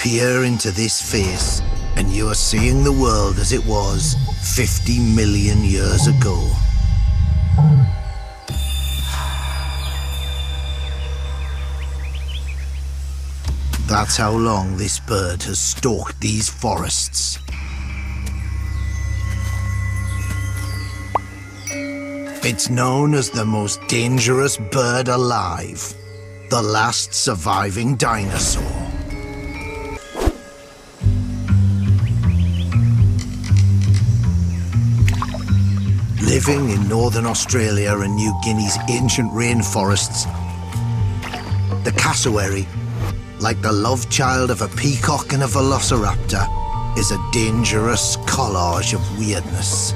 Peer into this face, and you are seeing the world as it was 50 million years ago. That's how long this bird has stalked these forests. It's known as the most dangerous bird alive, the last surviving dinosaur. Living in northern Australia and New Guinea's ancient rainforests, the cassowary, like the love child of a peacock and a velociraptor, is a dangerous collage of weirdness.